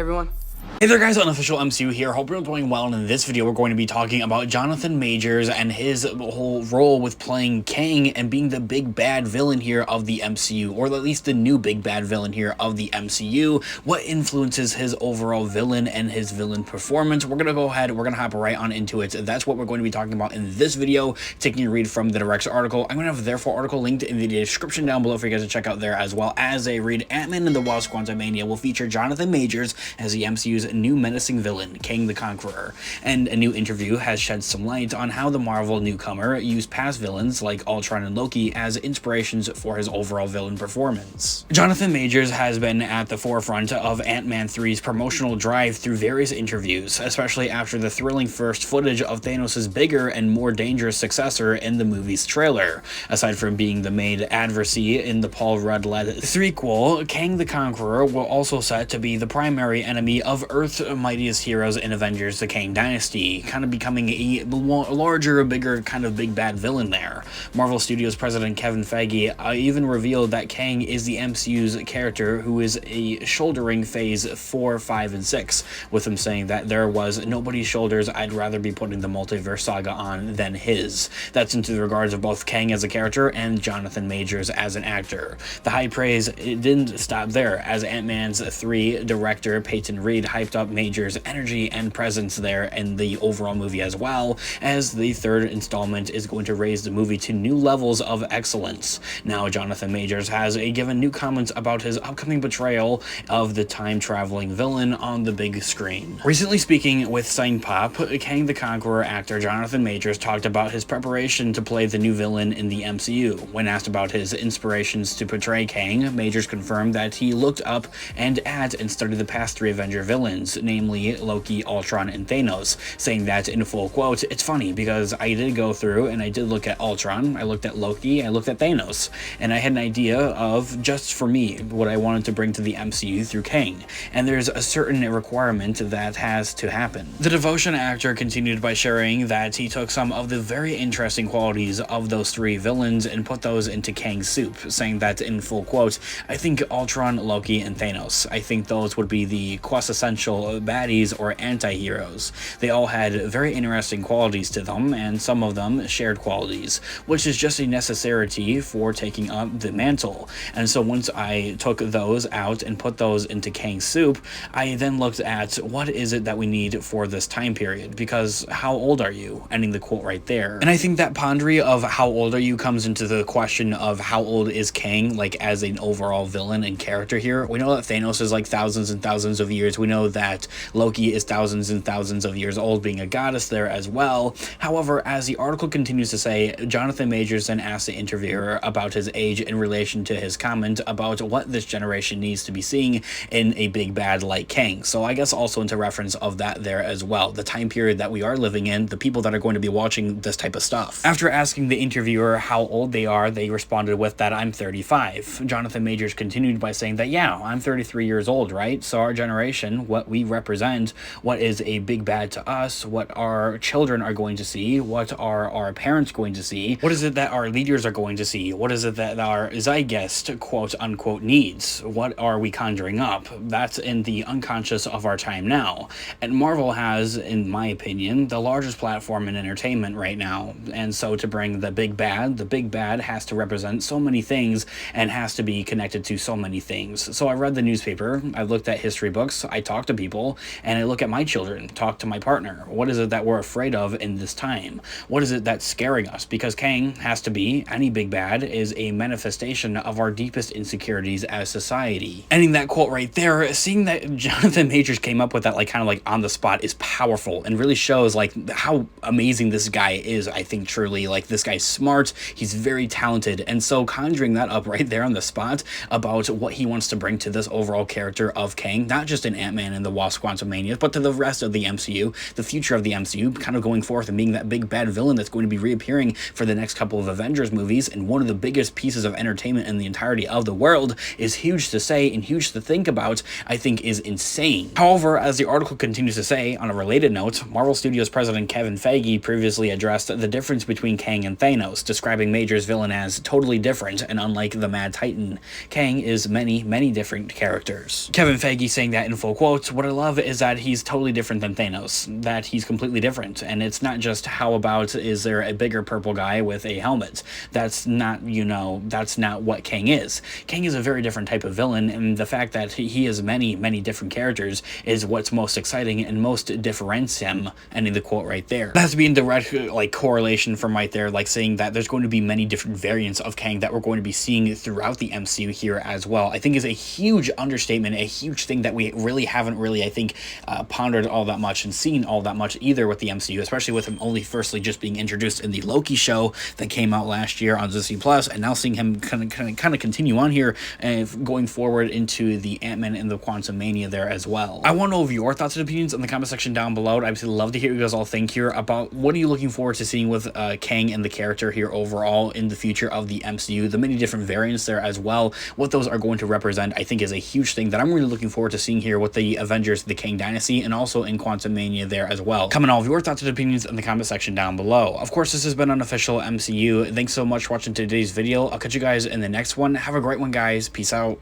everyone. Hey there guys, Unofficial MCU here. Hope you're doing well, and in this video we're going to be talking about Jonathan Majors and his whole role with playing Kang and being the big bad villain here of the MCU, or at least the new big bad villain here of the MCU. What influences his overall villain and his villain performance? We're gonna go ahead, we're gonna hop right on into it. That's what we're going to be talking about in this video, taking a read from the Direct's article. I'm gonna have their full article linked in the description down below for you guys to check out there, as well as a read. Ant-Man and the Wasp: Quantumania will feature Jonathan Majors as the MCU's new menacing villain, Kang the Conqueror, and a new interview has shed some light on how the Marvel newcomer used past villains like Ultron and Loki as inspirations for his overall villain performance. Jonathan Majors has been at the forefront of Ant-Man 3's promotional drive through various interviews, especially after the thrilling first footage of Thanos' bigger and more dangerous successor in the movie's trailer. Aside from being the main adversary in the Paul Rudd-led threequel, Kang the Conqueror will also set to be the primary enemy of Earth's mightiest heroes in Avengers: the Kang Dynasty, kind of becoming a larger, bigger kind of big bad villain there. Marvel Studios president Kevin Feige even revealed that Kang is the MCU's character who is shouldering phase 4, 5, and 6, with him saying that there was nobody's shoulders I'd rather be putting the multiverse saga on than his. That's into the regards of both Kang as a character and Jonathan Majors as an actor. The high praise, it didn't stop there, as Ant-Man's 3 director Peyton Reed hyped up Majors' energy and presence there in the overall movie, as well as the third installment is going to raise the movie to new levels of excellence. Now, Jonathan Majors has given new comments about his upcoming portrayal of the time-traveling villain on the big screen. Recently speaking with Sign Pop, Kang the Conqueror actor Jonathan Majors talked about his preparation to play the new villain in the MCU. When asked about his inspirations to portray Kang, Majors confirmed that he looked up and at and studied the past 3 Avenger villains, namely Loki, Ultron, and Thanos, saying that in full quote, "It's funny because I did go through and I did look at Ultron, I looked at Loki, I looked at Thanos, and I had an idea of, just for me, what I wanted to bring to the MCU through Kang, and there's a certain requirement that has to happen." The Devotion actor continued by sharing that he took some of the very interesting qualities of those 3 villains and put those into Kang's soup, saying that in full quote, "I think Ultron, Loki, and Thanos, I think those would be the quintessential baddies or anti-heroes. They all had very interesting qualities to them, and some of them shared qualities, which is just a necessity for taking up the mantle. And so once I took those out and put those into Kang's soup, I then looked at what is it that we need for this time period, because how old are you?" Ending the quote right there. And I think that pondering of how old are you comes into the question of how old is Kang, like as an overall villain and character here. We know that Thanos is like thousands and thousands of years. We know that Loki is thousands and thousands of years old, being a goddess there as well. However, as the article continues to say, Jonathan Majors then asked the interviewer about his age in relation to his comment about what this generation needs to be seeing in a big bad like Kang. So I guess also into reference of that there as well, the time period that we are living in, the people that are going to be watching this type of stuff. After asking the interviewer how old they are, they responded with that, "I'm 35. Jonathan Majors continued by saying that, "Yeah, I'm 33 years old, right? So our generation, what we represent, what is a big bad to us, what our children are going to see, what are our parents going to see, what is it that our leaders are going to see, what is it that our zeitgeist, quote unquote, needs, what are we conjuring up?" That's in the unconscious of our time now. And Marvel has, in my opinion, the largest platform in entertainment right now, and so to bring the big bad has to represent so many things and has to be connected to so many things. So I read the newspaper, I looked at history books, I talked to people, and I look at my children, talk to my partner. What is it that we're afraid of in this time? What is it that's scaring us? Because Kang has to be, any big bad is a manifestation of our deepest insecurities as society. Ending that quote right there, seeing that Jonathan Majors came up with that like kind of like on the spot is powerful and really shows like how amazing this guy is. I think truly, like, this guy's smart, he's very talented, and so conjuring that up right there on the spot about what he wants to bring to this overall character of Kang, not just in Ant-Man and the Wasp: Quantumania, but to the rest of the MCU, the future of the MCU, kind of going forth and being that big bad villain that's going to be reappearing for the next couple of Avengers movies, and one of the biggest pieces of entertainment in the entirety of the world, is huge to say and huge to think about. I think is insane. However, as the article continues to say, on a related note, Marvel Studios president Kevin Feige previously addressed the difference between Kang and Thanos, describing Major's villain as totally different and unlike the Mad Titan. Kang is many different characters. Kevin Feige saying that in full quote, what I love is that he's totally different than Thanos, that he's completely different. And it's not just how about is there a bigger purple guy with a helmet. That's not, you know, that's not what Kang is. Kang is a very different type of villain, and the fact that he has many different characters is what's most exciting and most differentiates him, ending the quote right there. That has to be in direct like correlation from right there, like saying that there's going to be many different variants of Kang that we're going to be seeing throughout the MCU here as well. I think is a huge understatement, a huge thing that we really haven't really, I think, pondered all that much and seen all that much either with the MCU, especially with him only firstly just being introduced in the Loki show that came out last year on Disney Plus, and now seeing him kind of continue on here and going forward into the Ant-Man and the Quantumania there as well. I want to know your thoughts and opinions in the comment section down below. I'd obviously love to hear what you guys all think here about what are you looking forward to seeing with Kang and the character here overall in the future of the MCU, the many different variants there as well, what those are going to represent. I think is a huge thing that I'm really looking forward to seeing here with the Avengers, the Kang Dynasty, and also in Quantumania there as well. Comment all of your thoughts and opinions in the comment section down below. Of course, this has been Unofficial MCU. Thanks so much for watching today's video. I'll catch you guys in the next one. Have a great one, guys. Peace out.